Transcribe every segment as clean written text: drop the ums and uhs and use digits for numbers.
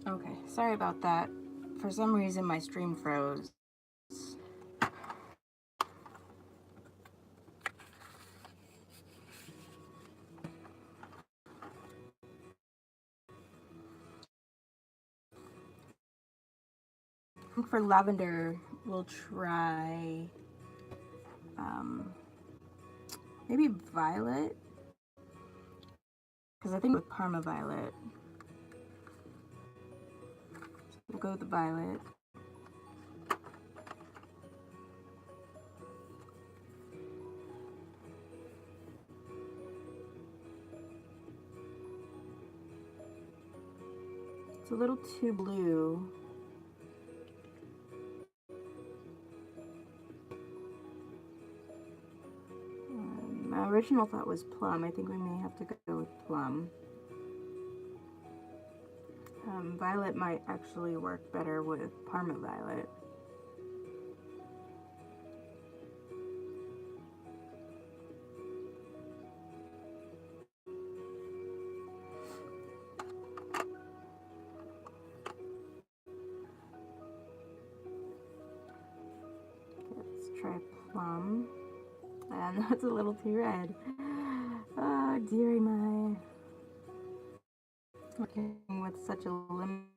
Okay, sorry about that. For some reason my stream froze. I think for lavender, we'll try maybe violet, because I think with Parma violet, we'll go with the violet. It's a little too blue. My original thought was plum. I think we may have to go with plum. Violet might actually work better with Parma violet. Let's try plum. And that's a little too red. Oh, dearie my. Working with such a limited.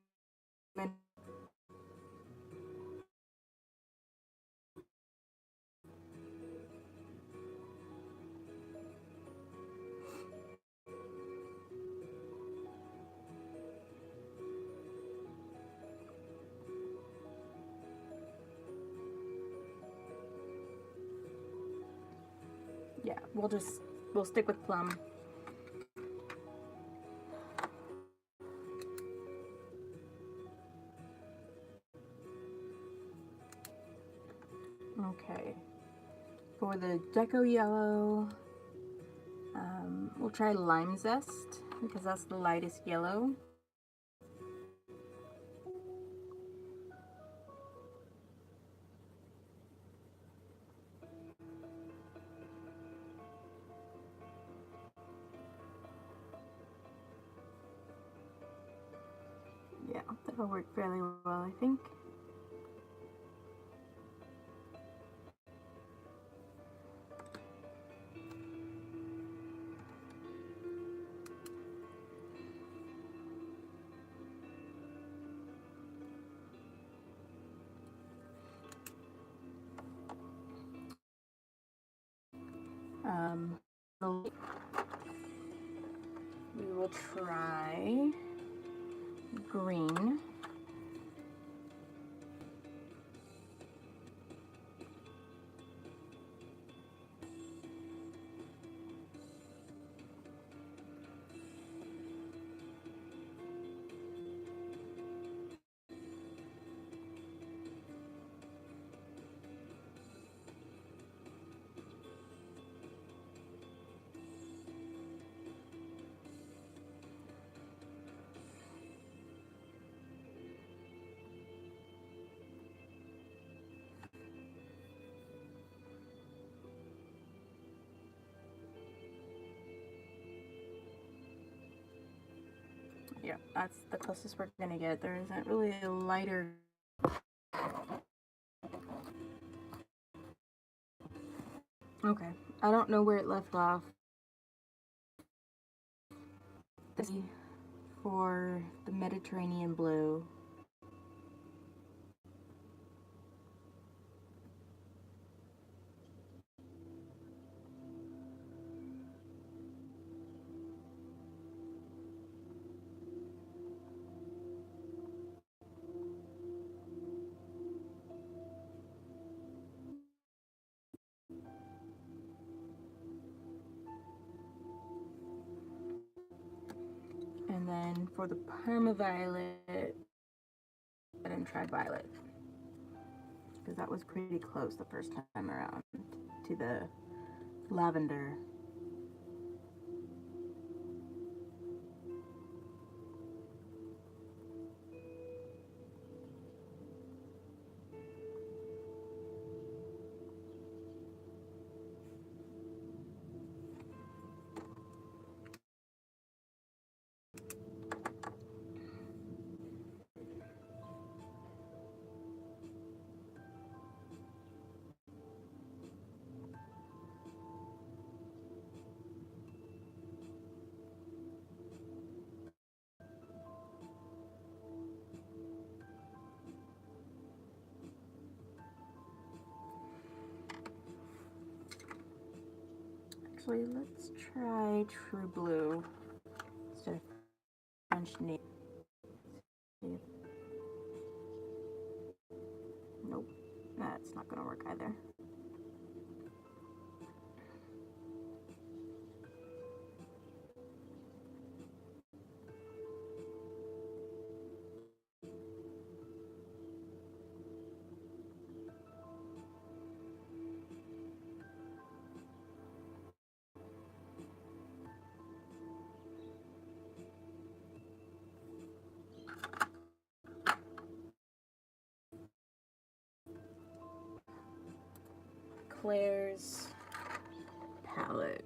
Yeah, we'll stick with plum. Okay. For the deco yellow, we'll try lime zest because that's the lightest yellow. Yeah, that'll work fairly well, I think. We will try green. Yeah, that's the closest we're gonna get. There isn't really a lighter. Okay, I don't know where it left off. For the Mediterranean blue. And then for the Parma violet, I didn't try violet because that was pretty close the first time around to the lavender. Actually, let's try True Blue instead of French Navy. Nope, that's not gonna work either. Claire's palette.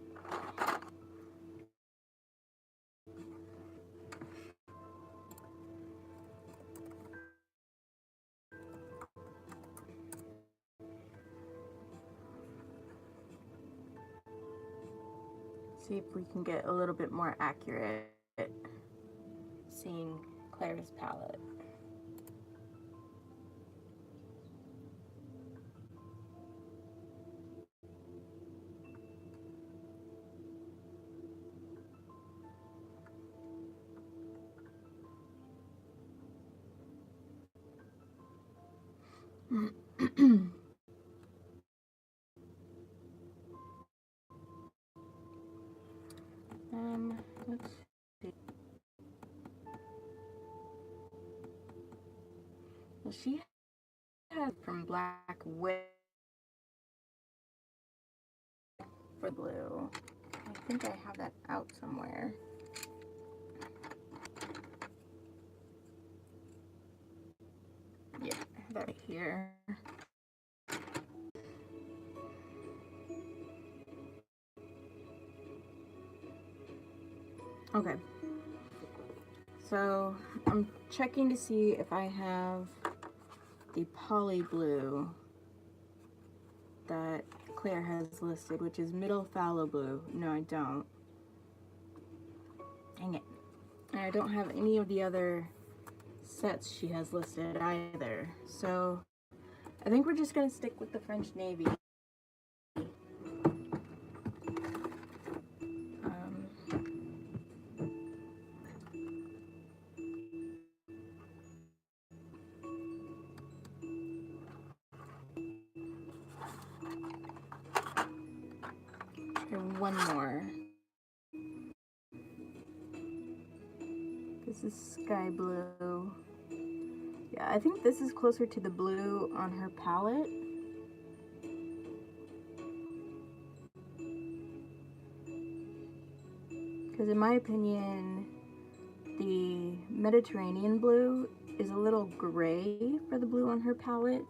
See if we can get a little bit more accurate seeing Claire's palette. Let's see. Well, she has from black with for blue. I think I have that out somewhere. Yeah, I have that right here. Okay, so I'm checking to see if I have the poly blue that Claire has listed, which is middle phthalo blue. No, I don't. Dang it. And I don't have any of the other sets she has listed either. So I think we're just gonna stick with the French Navy. And one more. This is sky blue. Yeah, I think this is closer to the blue on her palette. Because in my opinion, the Mediterranean blue is a little gray for the blue on her palette.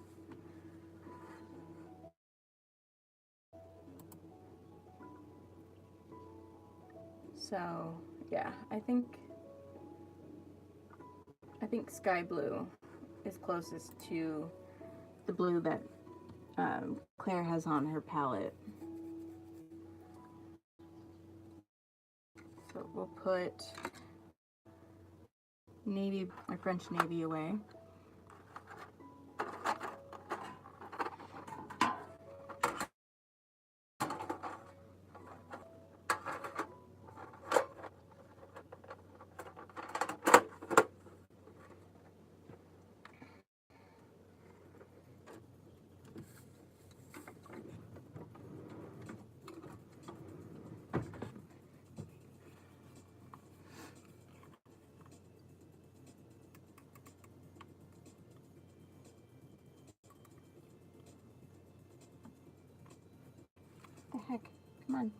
So yeah, I think sky blue is closest to the blue that Claire has on her palette. So we'll put navy, or French Navy away. The heck? Come on.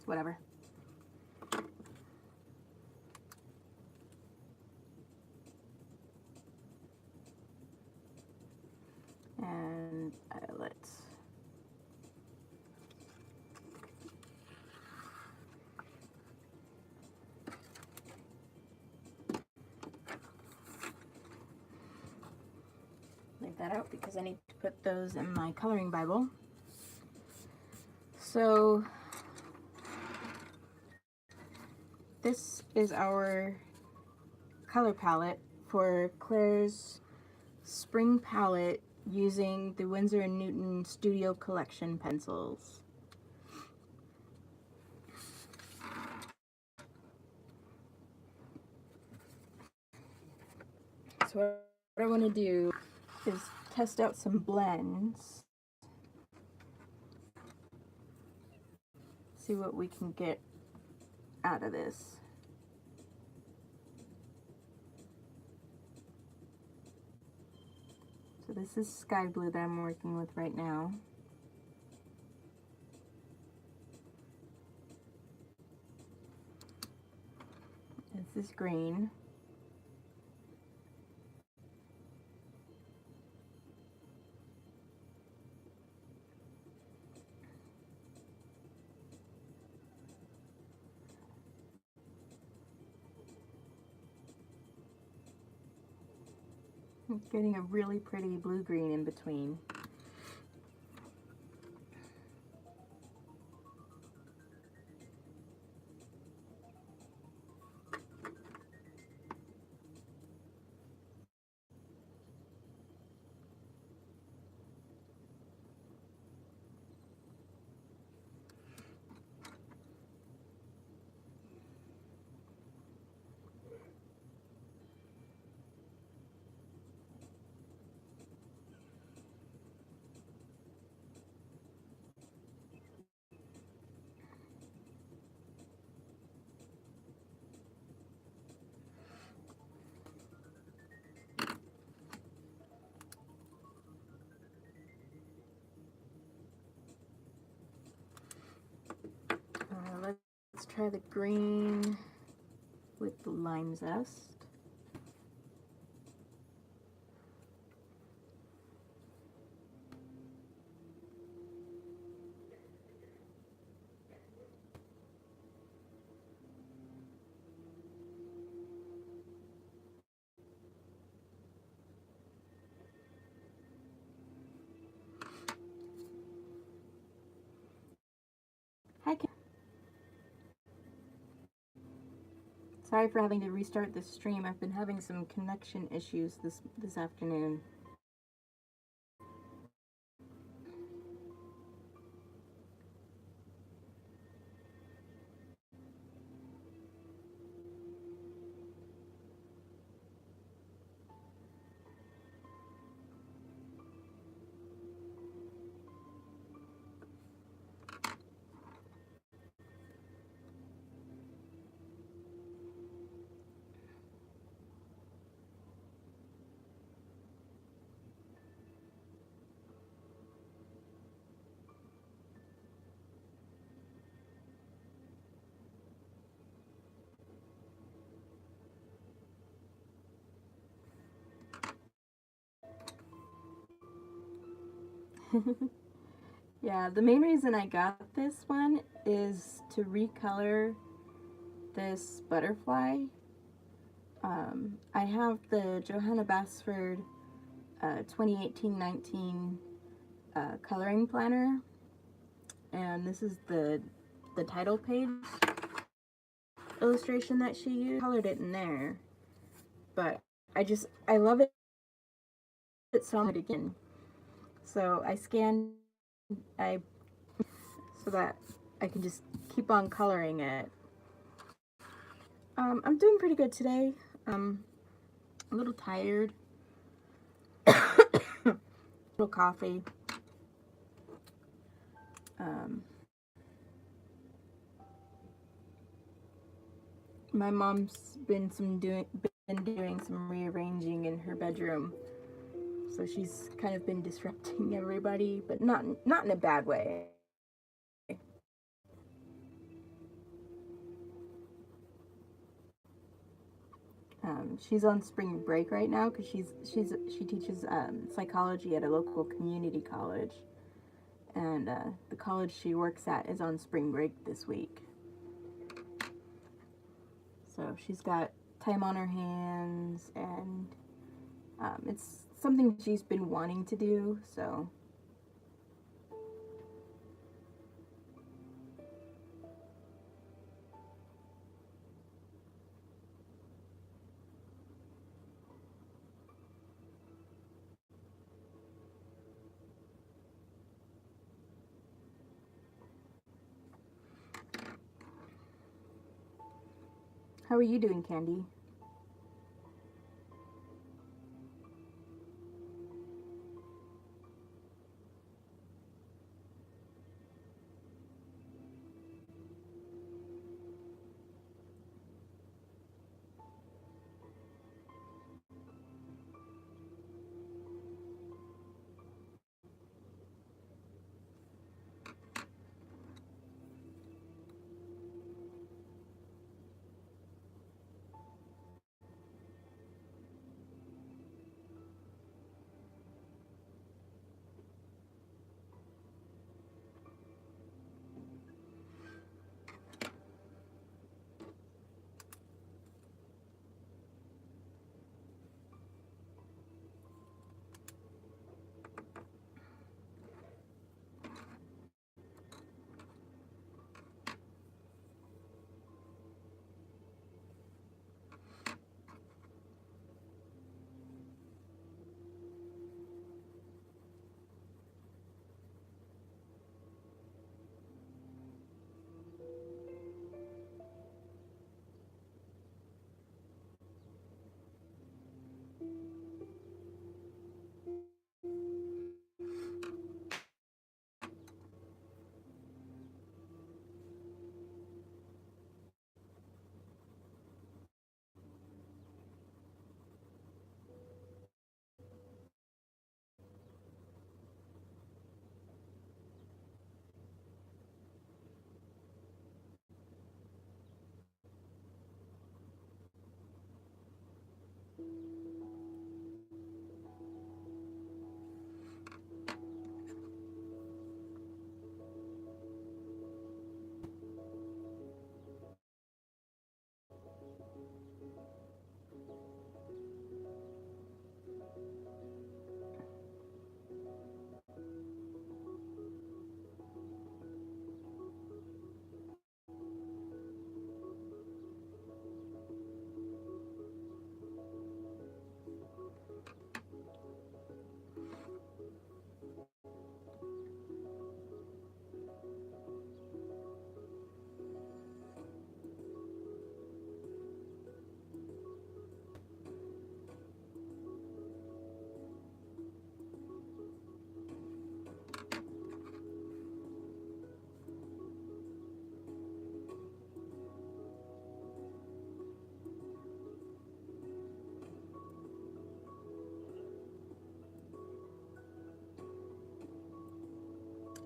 Whatever. And let's leave that out because I need to put those in my coloring Bible. So this is our color palette for Claire's spring palette using the Winsor & Newton Studio Collection pencils. So what I want to do is test out some blends, see what we can get out of this. So this is sky blue that I'm working with right now. This is green. I'm getting a really pretty blue-green in between. Let's try the green with the lime zest. Hi, Kim. Sorry for having to restart the stream. I've been having some connection issues this afternoon. Yeah, the main reason I got this one is to recolor this butterfly. I have the Johanna Basford 2018-19 coloring planner, and this is the title page illustration that she used. I colored it in there, but I love it so much again. So I scanned so that I can just keep on coloring it. I'm doing pretty good today. A little tired. A little coffee. My mom's been doing some rearranging in her bedroom, so she's kind of been disrupting everybody, but not in a bad way. She's on spring break right now because she teaches psychology at a local community college, and the college she works at is on spring break this week. So she's got time on her hands, and it's something she's been wanting to do, so. How are you doing, Candy?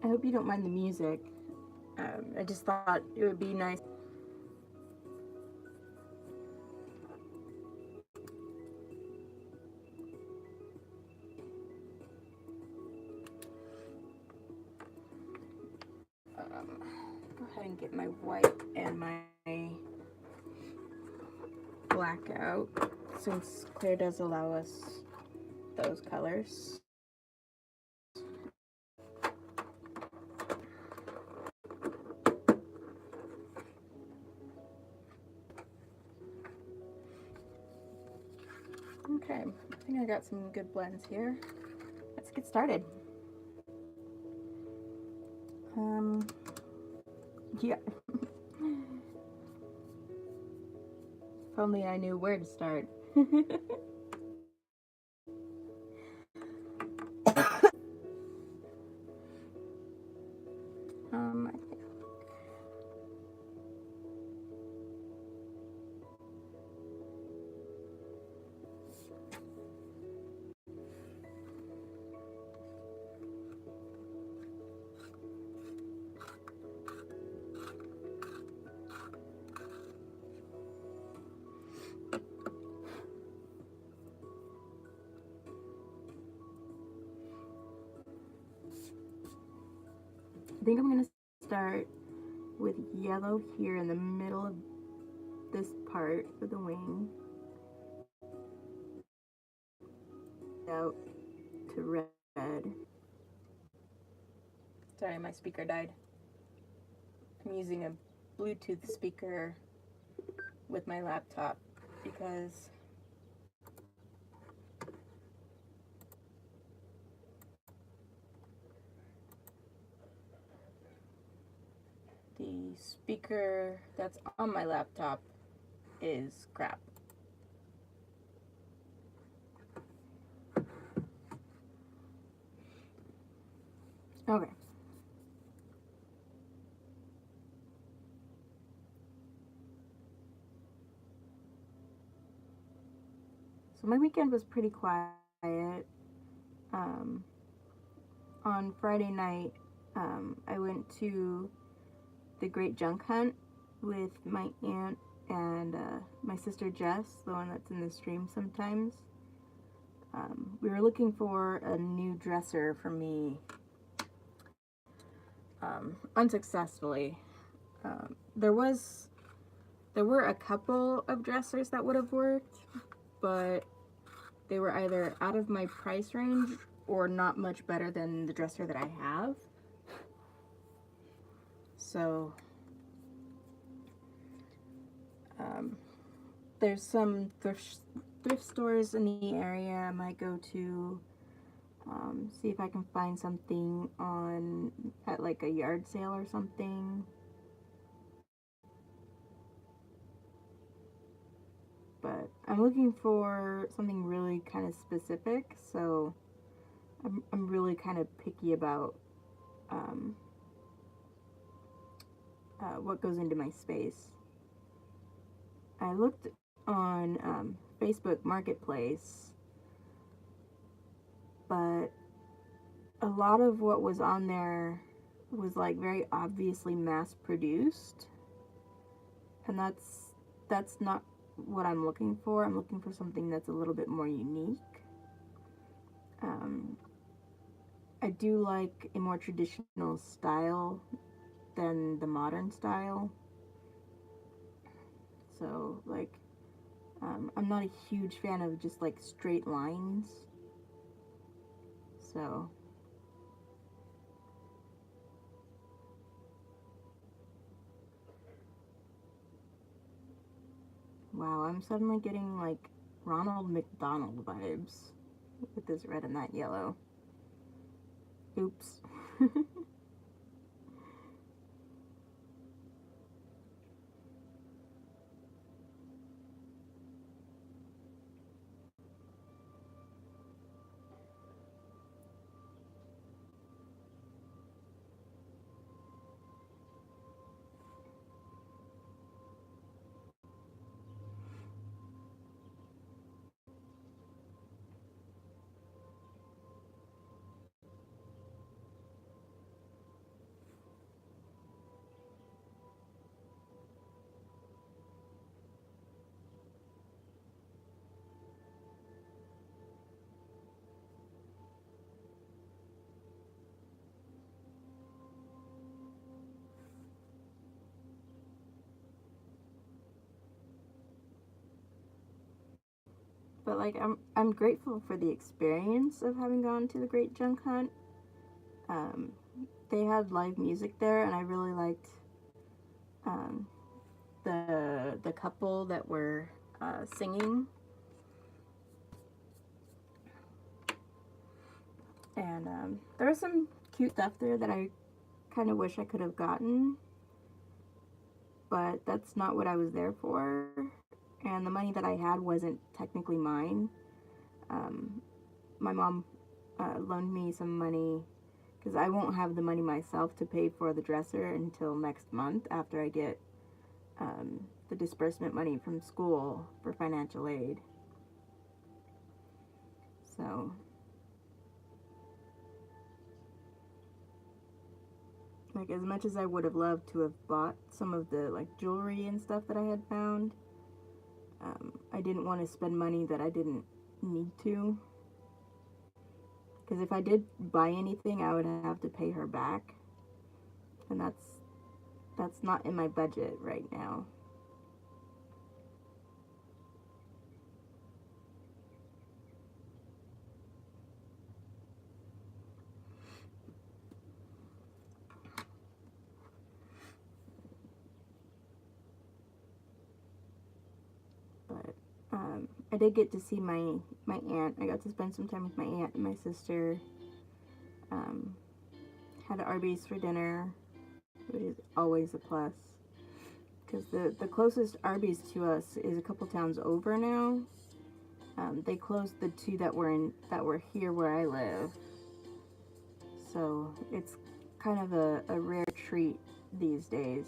I hope you don't mind the music. I just thought it would be nice. Go ahead and get my white and my black out, since Claire does allow us those colors. Okay, I think I got some good blends here. Let's get started. Yeah. If only I knew where to start. I think I'm gonna start with yellow here in the middle of this part of the wing, out to red. Sorry, my speaker died. I'm using a Bluetooth speaker with my laptop because the speaker that's on my laptop is crap. Okay. So my weekend was pretty quiet. Um, on Friday night, I went to the Great Junk Hunt with my aunt and my sister Jess, the one that's in the stream sometimes. We were looking for a new dresser for me, unsuccessfully. There were a couple of dressers that would have worked, but they were either out of my price range or not much better than the dresser that I have. So there's some thrift stores in the area I might go to, see if I can find something at like a yard sale or something. But I'm looking for something really kind of specific, so I'm really kind of picky about what goes into my space. I looked on Facebook Marketplace, but a lot of what was on there was like very obviously mass produced, and that's not what I'm looking for. I'm looking for something that's a little bit more unique. I do like a more traditional style than the modern style. So, like, I'm not a huge fan of just like straight lines. So, wow, I'm suddenly getting like Ronald McDonald vibes with this red and that yellow. Oops. But like I'm grateful for the experience of having gone to the Great Junk Hunt. Um, they had live music there, and I really liked um, the couple that were singing. And there was some cute stuff there that I kind of wish I could have gotten, but that's not what I was there for. And the money that I had wasn't technically mine. My mom loaned me some money because I won't have the money myself to pay for the dresser until next month after I get the disbursement money from school for financial aid. So, like, as much as I would have loved to have bought some of the like jewelry and stuff that I had found, I didn't want to spend money that I didn't need to. Because if I did buy anything, I would have to pay her back, and that's not in my budget right now. But I did get to see my aunt. I got to spend some time with my aunt and my sister. Um, had Arby's for dinner, which is always a plus. because the closest Arby's to us is a couple towns over now. They closed the two that were here where I live, so it's kind of a rare treat these days.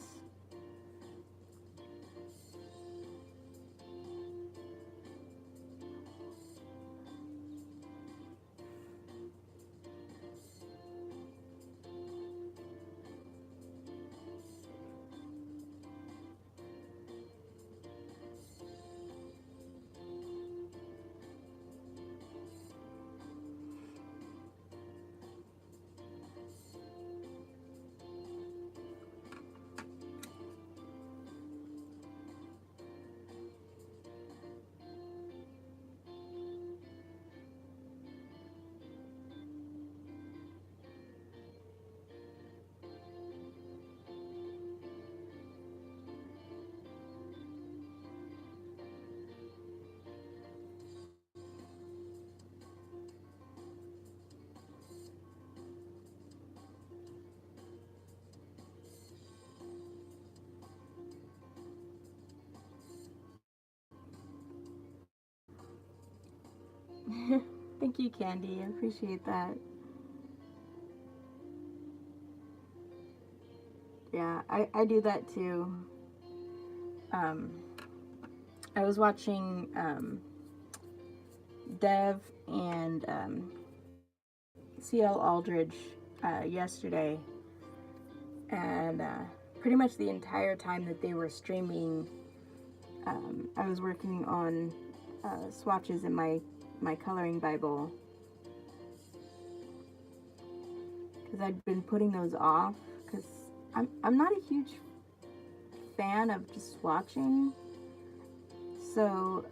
Thank you, Candy. I appreciate that. Yeah, I do that too. Um, I was watching Dev and CL Aldridge yesterday, and pretty much the entire time that they were streaming, I was working on swatches in my coloring Bible, because I'd been putting those off because I'm not a huge fan of just swatching. So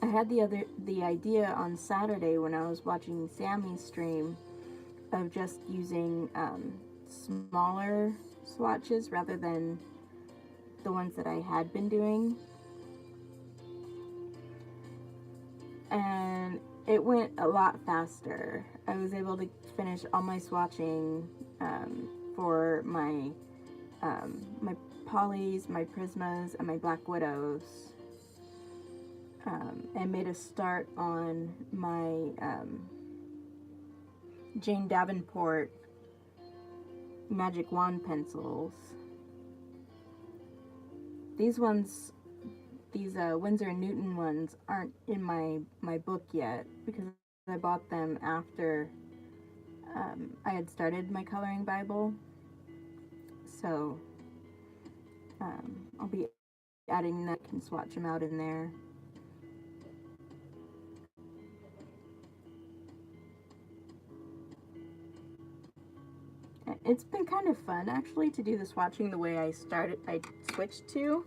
I had the idea on Saturday when I was watching Sammy's stream of just using smaller swatches rather than the ones that I had been doing. And it went a lot faster. I was able to finish all my swatching for my polys, my prismas, and my black widows, and made a start on my Jane Davenport magic wand pencils. These Winsor & Newton ones aren't in my book yet because I bought them after I had started my coloring Bible. So I'll be adding that and swatch them out in there. It's been kind of fun actually to do the swatching the way I switched to.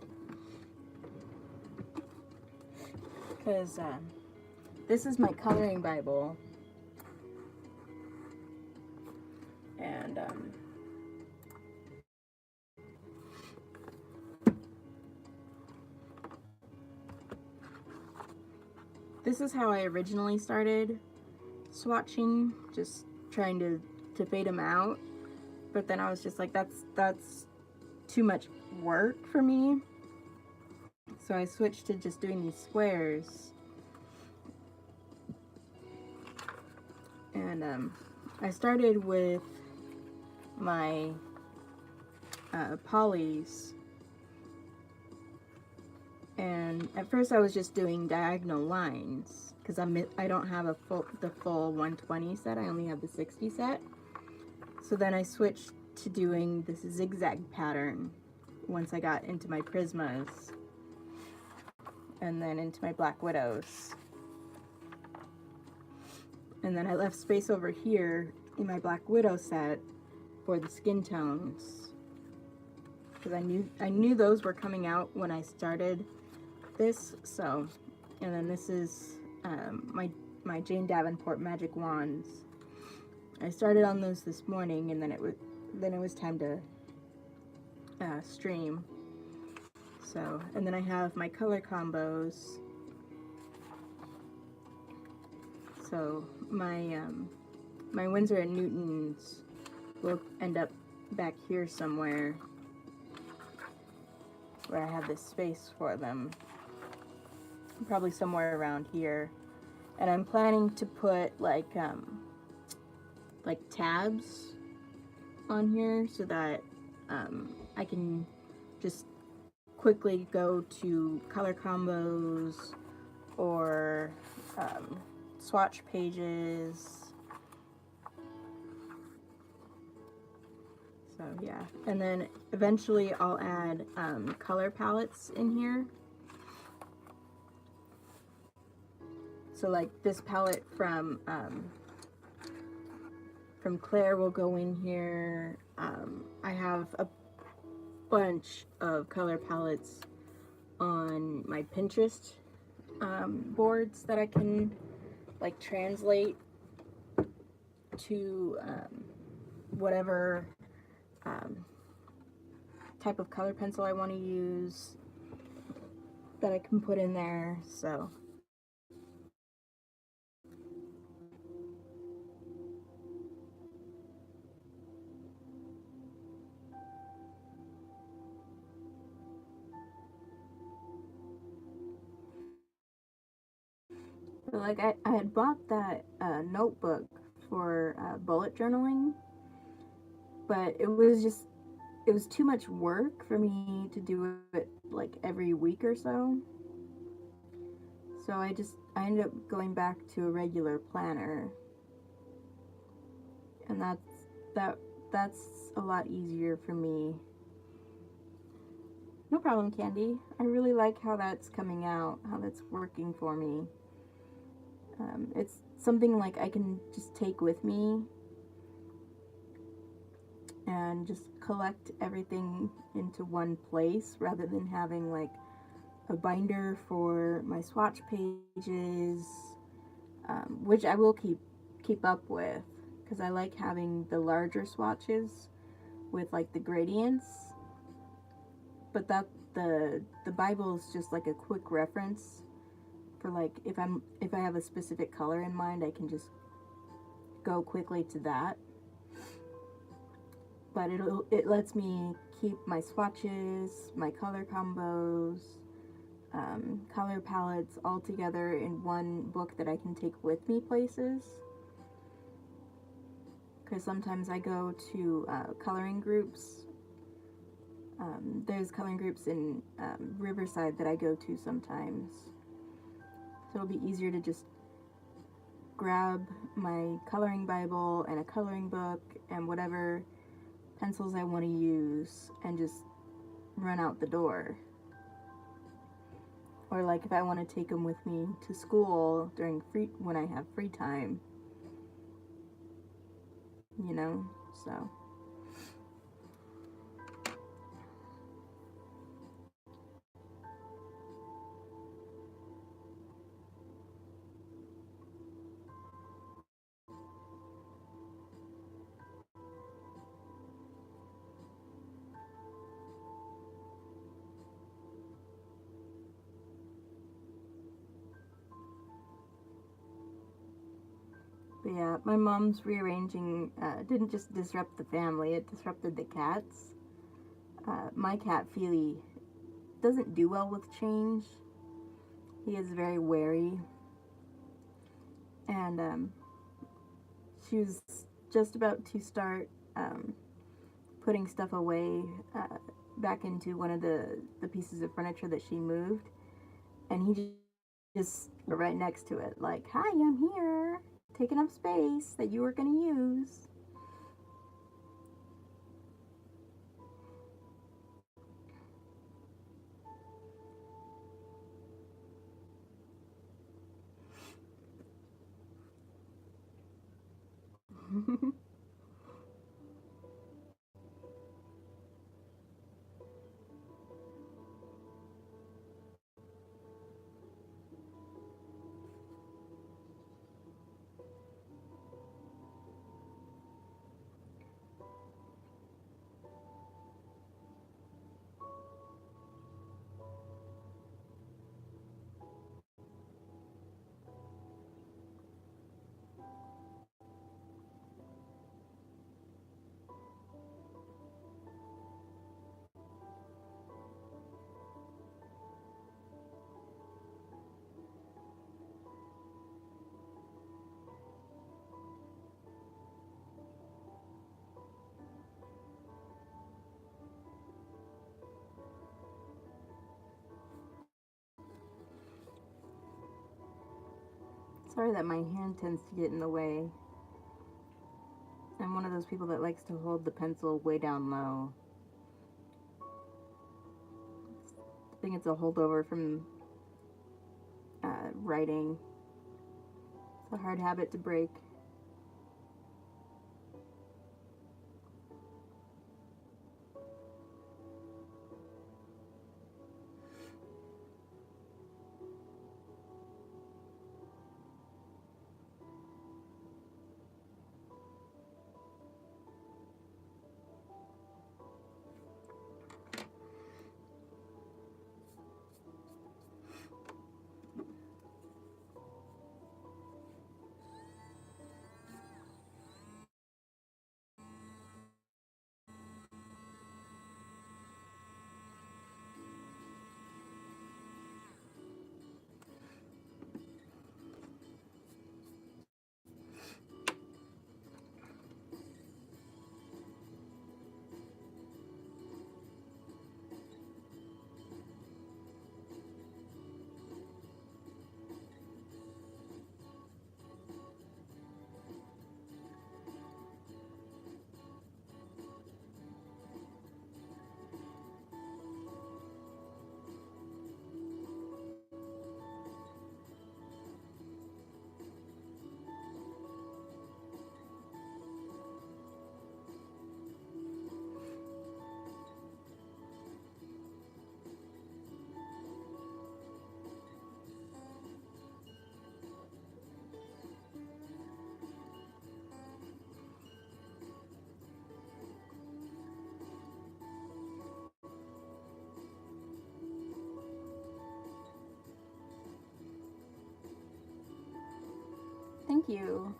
Because this is my coloring Bible, and this is how I originally started swatching, just trying to fade them out. But then I was just like, that's too much work for me. So I switched to just doing these squares. And I started with my polys. And at first I was just doing diagonal lines because I don't have the full 120 set. I only have the 60 set. So then I switched to doing this zigzag pattern once I got into my prismas and then into my black widows. And then I left space over here in my black widow set for the skin tones because I knew those were coming out when I started this. So, and then this is my Jane Davenport magic wands. I started on those this morning, and then it was time to stream. So, and then I have my color combos. So my Winsor & Newtons will end up back here somewhere. where I have this space for them, probably somewhere around here. And I'm planning to put like tabs on here so that I can just quickly go to color combos or swatch pages. So yeah, and then eventually I'll add color palettes in here. So like this palette from Claire will go in here. I have a bunch of color palettes on my Pinterest boards that I can like translate to whatever type of color pencil I want to use that I can put in there. So like I had bought that notebook for bullet journaling, but it was too much work for me to do it like every week or so. So I ended up going back to a regular planner, and that's a lot easier for me. No problem, Candy. I really like how that's coming out, how that's working for me. It's something like I can just take with me and just collect everything into one place rather than having like a binder for my swatch pages, which I will keep up with because I like having the larger swatches with like the gradients. But that the Bible is just like a quick reference for like if I have a specific color in mind, I can just go quickly to that. But it lets me keep my swatches, my color combos, color palettes all together in one book that I can take with me places. Because sometimes I go to coloring groups. There's coloring groups in Riverside that I go to sometimes. So it'll be easier to just grab my coloring Bible and a coloring book and whatever pencils I want to use and just run out the door. Or like if I want to take them with me to school when I have free time, you know, so. But yeah, my mom's rearranging didn't just disrupt the family, it disrupted the cats. My cat, Feely, doesn't do well with change. He is very wary. And she was just about to start putting stuff away back into one of the pieces of furniture that she moved. And he just right next to it, like, hi, I'm here, taking up space that you were going to use. Sorry that my hand tends to get in the way. I'm one of those people that likes to hold the pencil way down low. I think it's a holdover from writing. It's a hard habit to break. Thank you.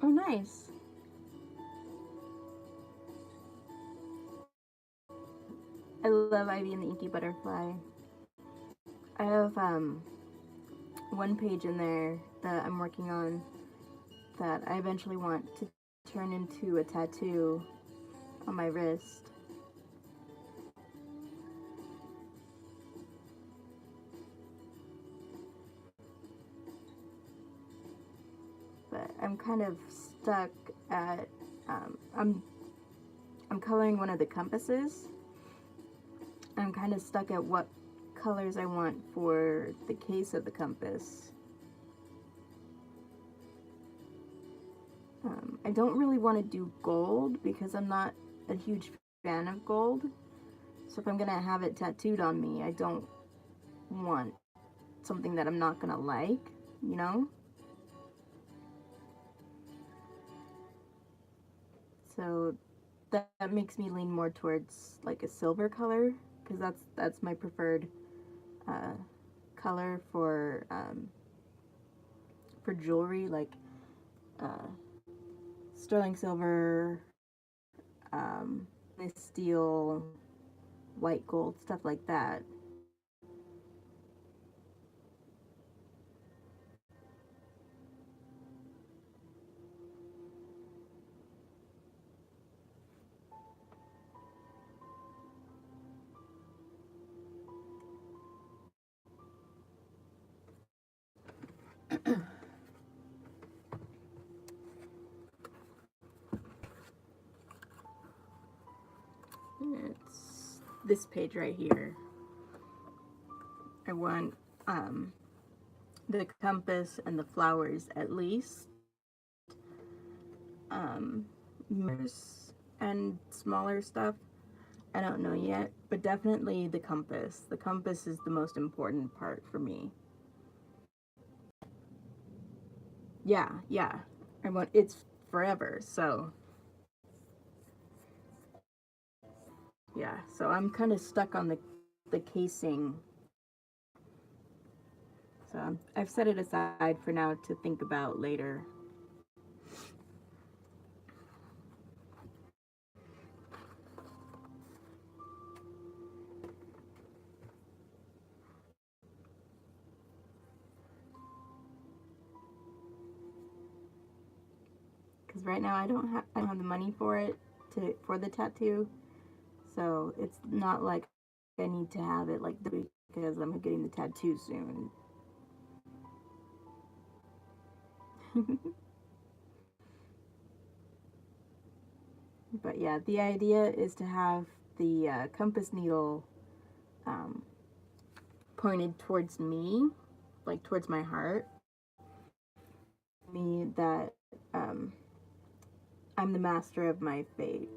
Oh, nice. I love Ivy and the Inky Butterfly. I have one page in there that I'm working on that I eventually want to turn into a tattoo on my wrist. But I'm kind of stuck at I'm coloring one of the compasses. I'm kind of stuck at what colors I want for the case of the compass. I don't really want to do gold because I'm not a huge fan of gold. So if I'm gonna have it tattooed on me, I don't want something that I'm not gonna like, you know? So that makes me lean more towards like a silver color because that's my preferred uh, color for jewelry, like uh, sterling silver, this steel, white gold, stuff like that. It's this page right here. I want the compass and the flowers at least. Mirrors and smaller stuff. I don't know yet, but definitely the compass. The compass is the most important part for me. Yeah, yeah. I want it's forever, so yeah. So I'm kind of stuck on the casing. So I've set it aside for now to think about later. Because right now I don't have the money for it for the tattoo, so it's not like I need to have it like because I'm getting the tattoo soon. But yeah, the idea is to have the compass needle um, pointed towards me, like towards my heart. Me that um, I'm the master of my fate.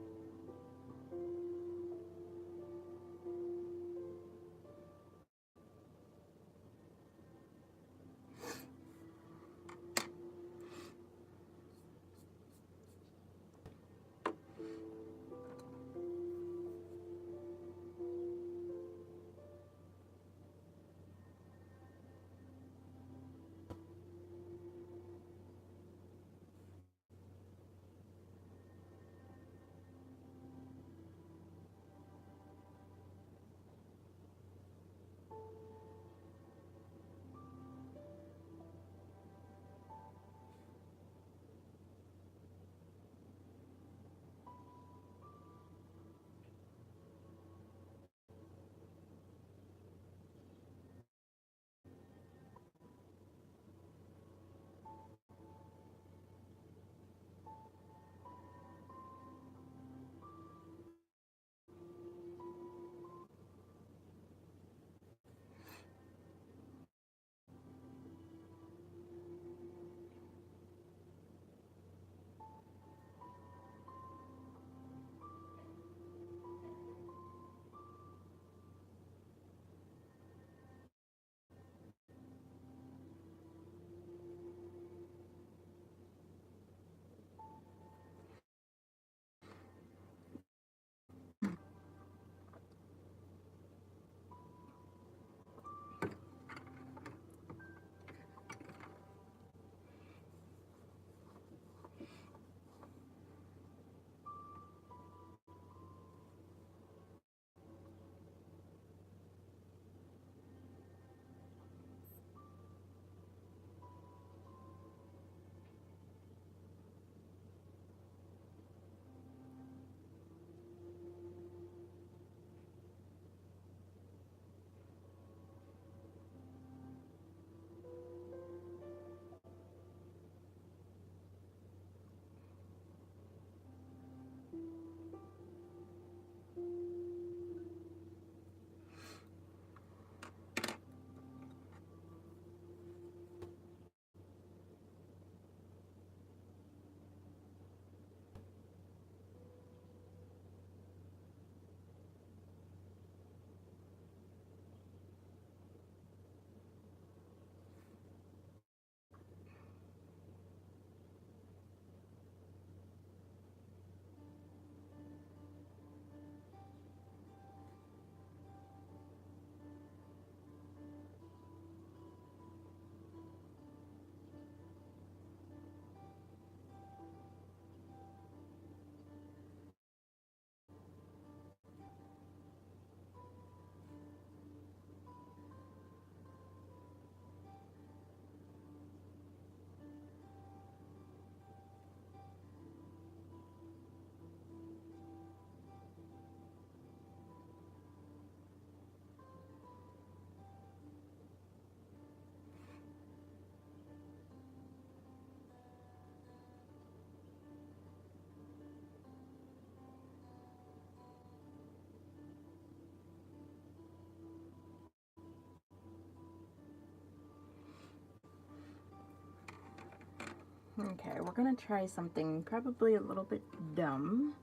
Okay, we're gonna try something probably a little bit dumb,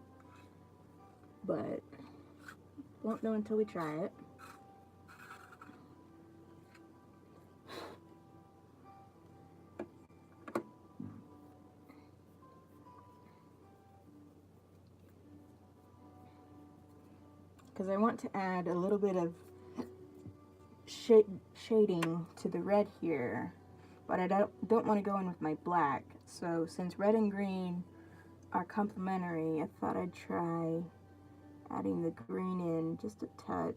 but won't know until we try it. Because I want to add a little bit of shading to the red here, but I don't want to go in with my black. So since red and green are complementary, I thought I'd try adding the green in just a touch.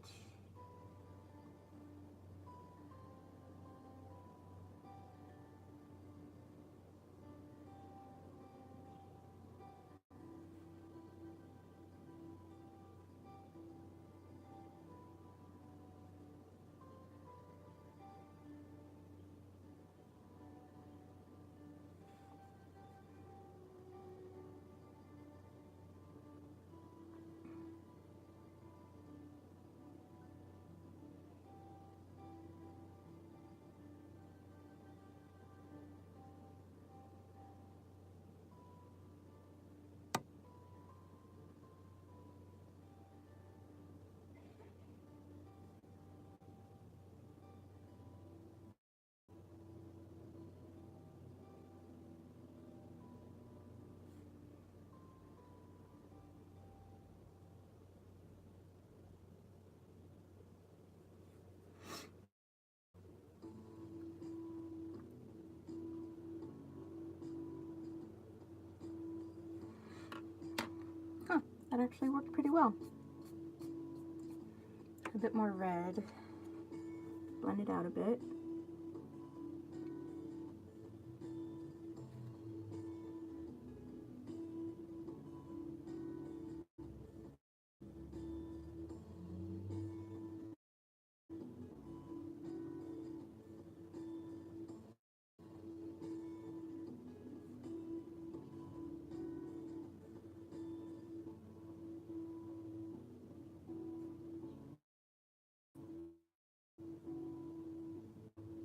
Huh, that actually worked pretty well. A bit more red, blend it out a bit.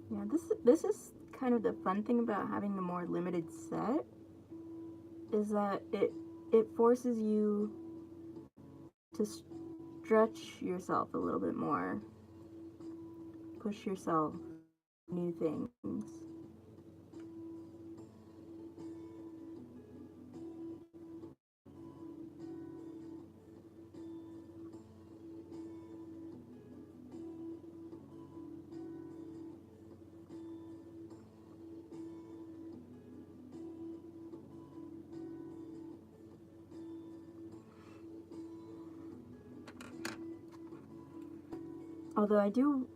Yeah, this is kind of the fun thing about having the more limited set, is that it forces you to stretch yourself a little bit more, push yourself, new things. Although I do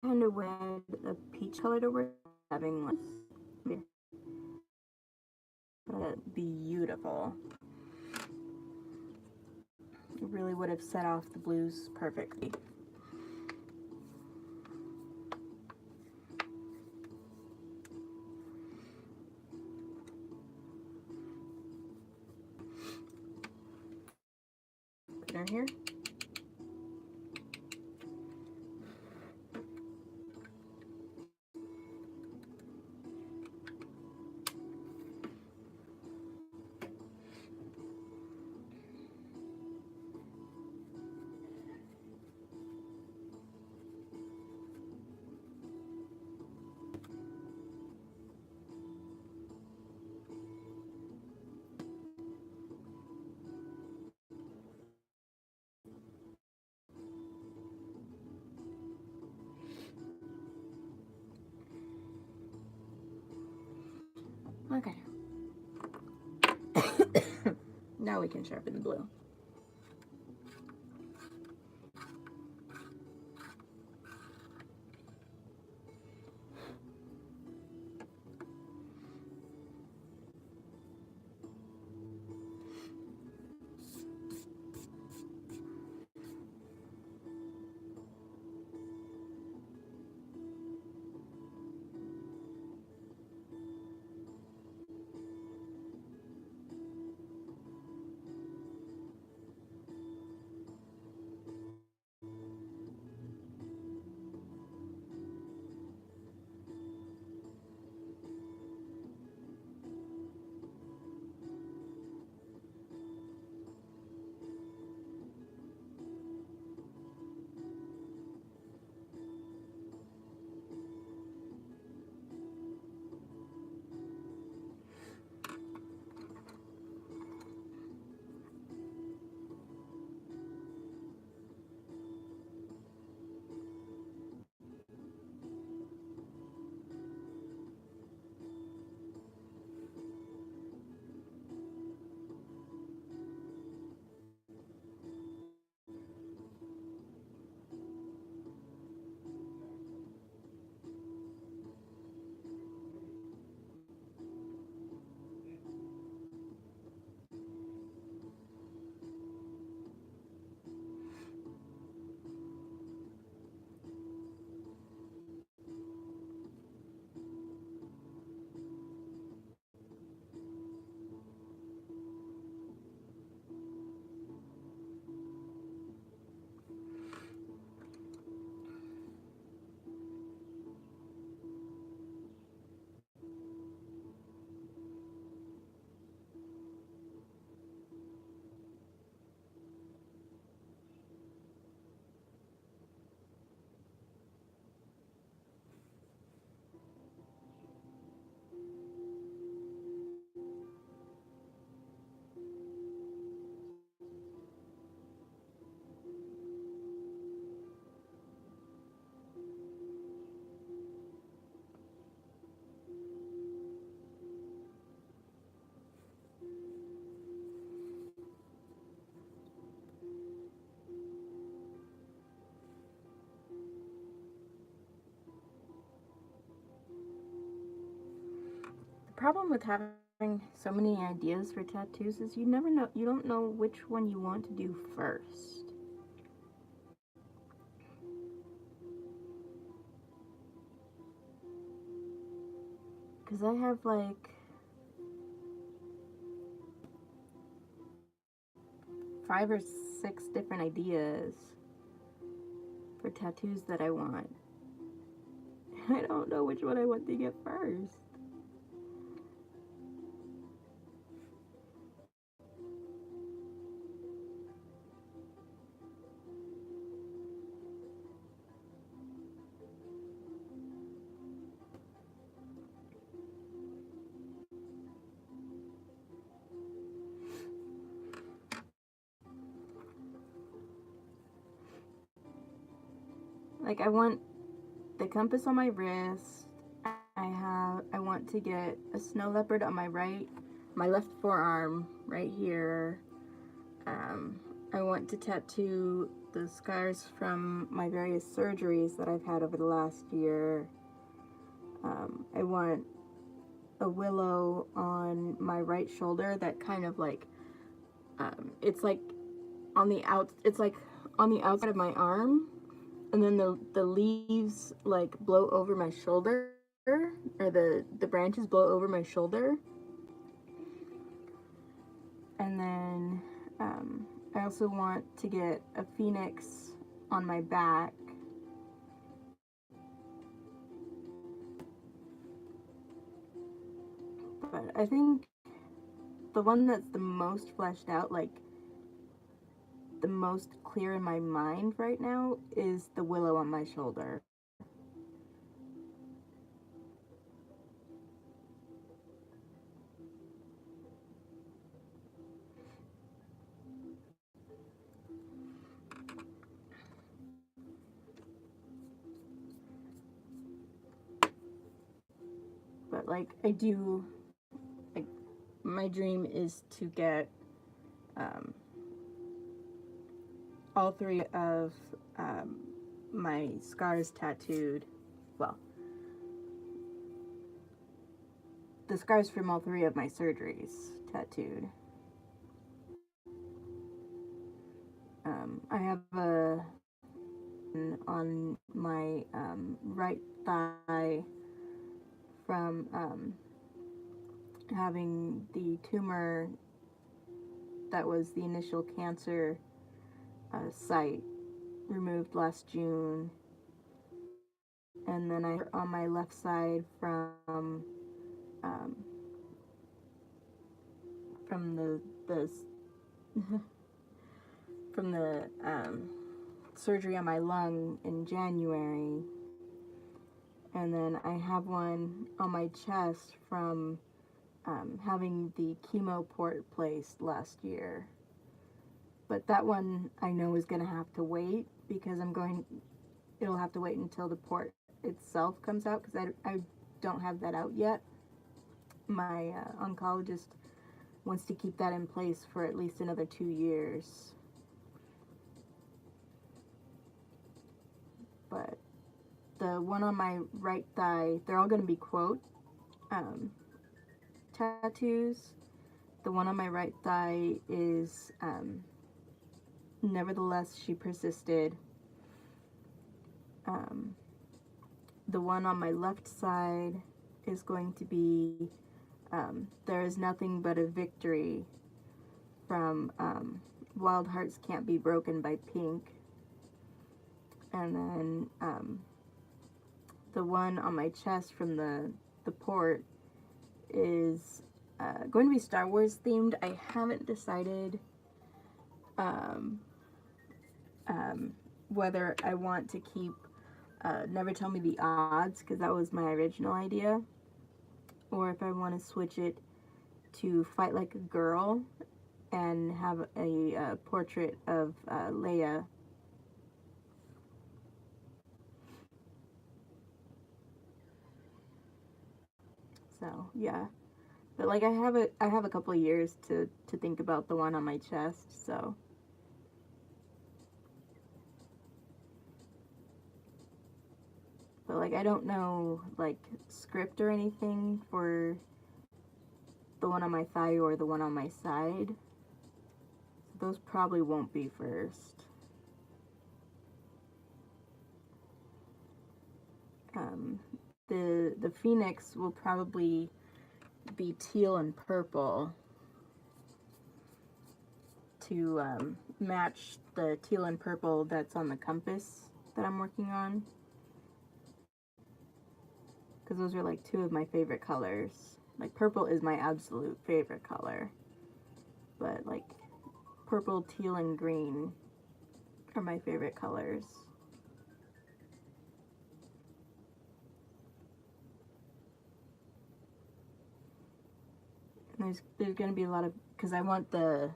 kind of wear a peach color to wear, having like, beautiful. It really would have set off the blues perfectly. Put her here. Okay. Now we can sharpen the blue. problem with having so many ideas for tattoos is you never know, you don't know which one you want to do first. Because I have like 5 or 6 different ideas for tattoos that I want. I don't know which one I want to get first. Like, I want the compass on my wrist. I want to get a snow leopard on my left forearm right here. I want to tattoo the scars from my various surgeries that I've had over the last year. I want a willow on my right shoulder that kind of like, it's like it's like on the outside of my arm, and then the leaves like blow over my shoulder, or the branches blow over my shoulder. And then I also want to get a phoenix on my back. But I think the one that's the most fleshed out, like the most clear in my mind right now, is the willow on my shoulder. But like, I do, like, my dream is to get all 3 of my scars tattooed. Well, the scars from all 3 of my surgeries tattooed. I have a on my right thigh from having the tumor that was the initial cancer site removed last June. And then I on my left side from the from the surgery on my lung in January. And then I have one on my chest from having the chemo port placed last year. But that one I know is going to have to wait because it'll have to wait until the port itself comes out, because I don't have that out yet. My oncologist wants to keep that in place for at least another 2 years. But the one on my right thigh, they're all going to be quote tattoos. The one on my right thigh is nevertheless she persisted. The one on my left side is going to be there is nothing but a victory, from Wild Hearts Can't Be Broken by Pink. And then the one on my chest from the port is going to be Star Wars themed. I haven't decided whether I want to keep Never Tell Me the Odds, because that was my original idea, or if I want to switch it to Fight Like a Girl and have a portrait of Leia. So yeah, but like I have a couple of years to think about the one on my chest. So but like I don't know like script or anything for the one on my thigh or the one on my side. So those probably won't be first. The phoenix will probably be teal and purple to match the teal and purple that's on the compass that I'm working on, because those are like two of my favorite colors. Like purple is my absolute favorite color, but like purple, teal, and green are my favorite colors. And there's gonna be a lot of, because I want the,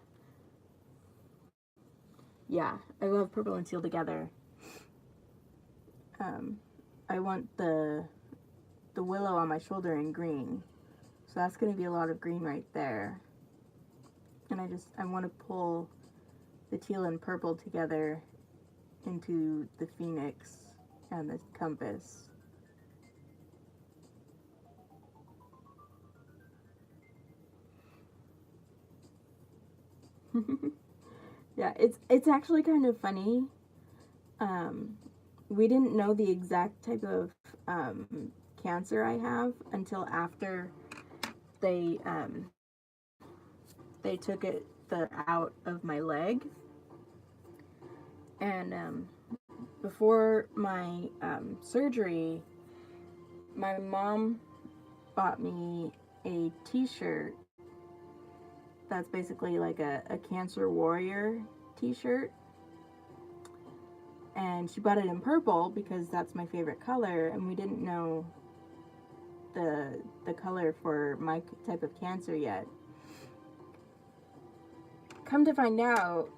yeah, I love purple and teal together. I want the willow on my shoulder in green, so that's gonna be a lot of green right there. And I want to pull the teal and purple together into the phoenix and the compass. Yeah, it's actually kind of funny. We didn't know the exact type of cancer I have until after they took it out of my leg. And before my surgery, my mom bought me a t-shirt that's basically like a cancer warrior t-shirt, and she bought it in purple because that's my favorite color, and we didn't know the color for my type of cancer yet. Come to find out,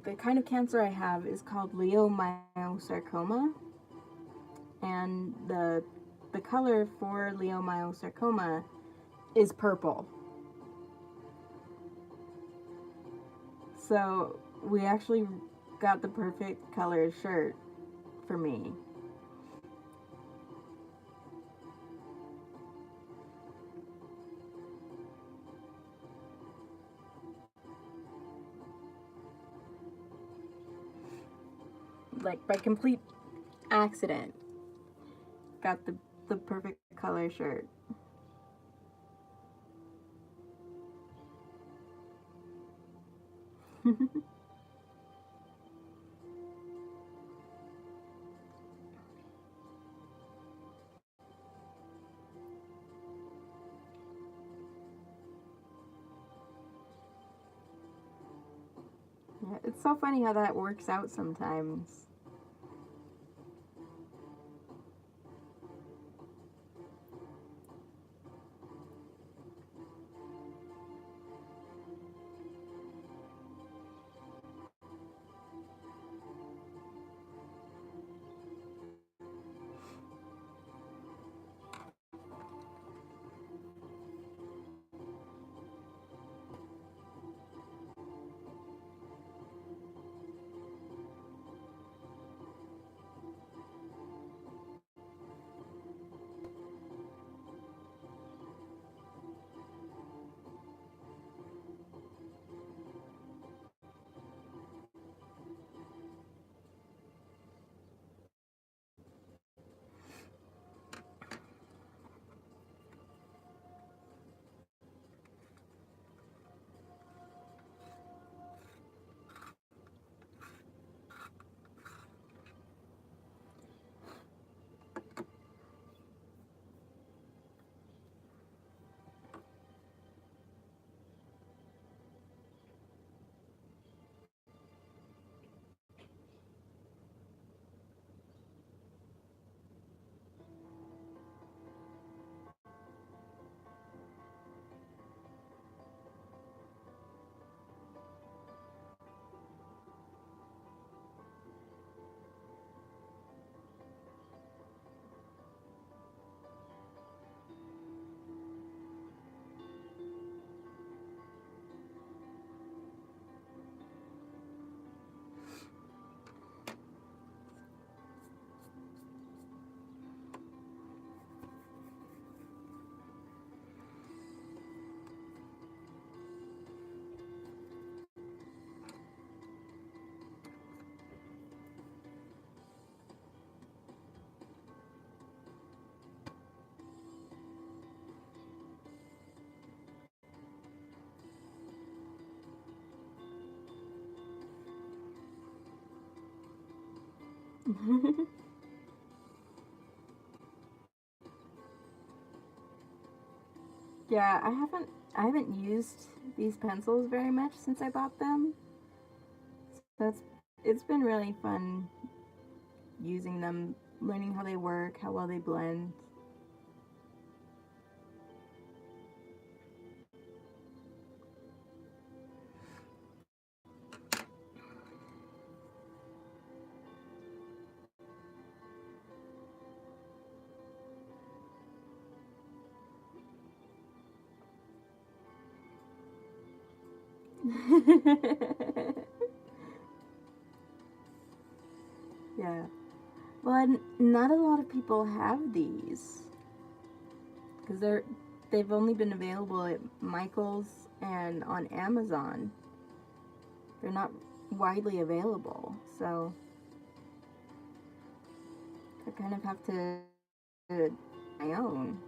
the kind of cancer I have is called leiomyosarcoma, and the color for leiomyosarcoma is purple. So we actually got the perfect color shirt for me. Like by complete accident, got the perfect color shirt. Yeah, it's so funny how that works out sometimes. Yeah, I haven't used these pencils very much since I bought them. So it's been really fun using them, learning how they work, how well they blend. Yeah. Well, not a lot of people have these because they've only been available at Michael's and on Amazon. They're not widely available, so I kind of have to do my own.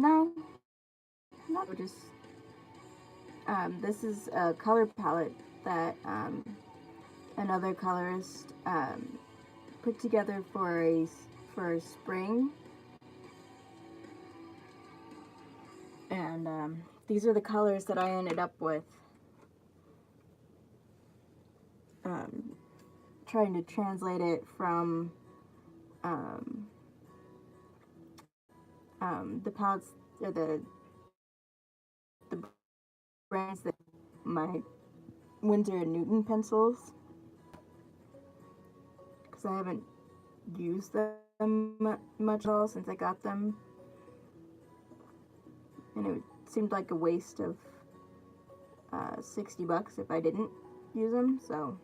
No, not just. This is a color palette that another colorist put together for spring, and these are the colors that I ended up with. Trying to translate it from the palettes or the brands that my Winsor and Newton pencils, because I haven't used them much at all since I got them, and it seemed like a waste of $60 if I didn't use them. So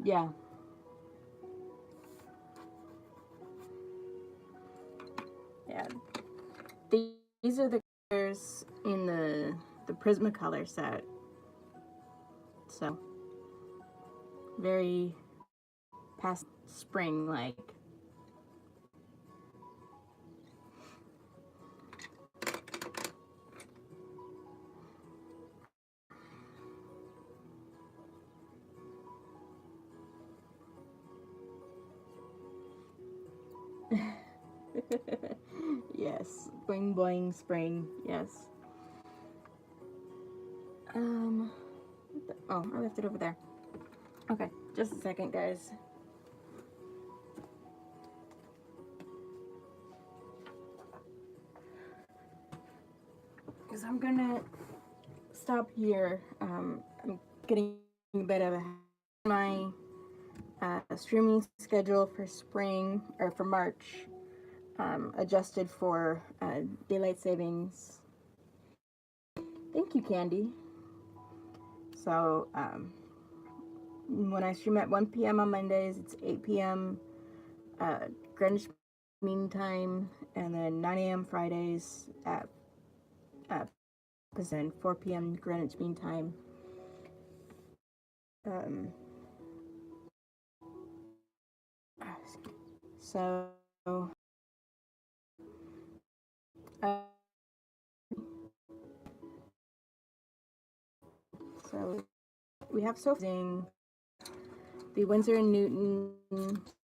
yeah. Yeah, these are the colors in the Prismacolor set. So very past spring like. Yes, boing boing spring. Yes. Oh, I left it over there. Okay, just a second, guys. Because I'm gonna stop here. I'm getting a bit of my streaming schedule for spring or for March adjusted for daylight savings. Thank you, Candy. So when I stream at 1 p.m. on Mondays, it's 8 p.m. Greenwich Mean Time, and then 9 a.m. Fridays at 4 p.m. Greenwich Mean Time. So so we have so the Winsor and Newton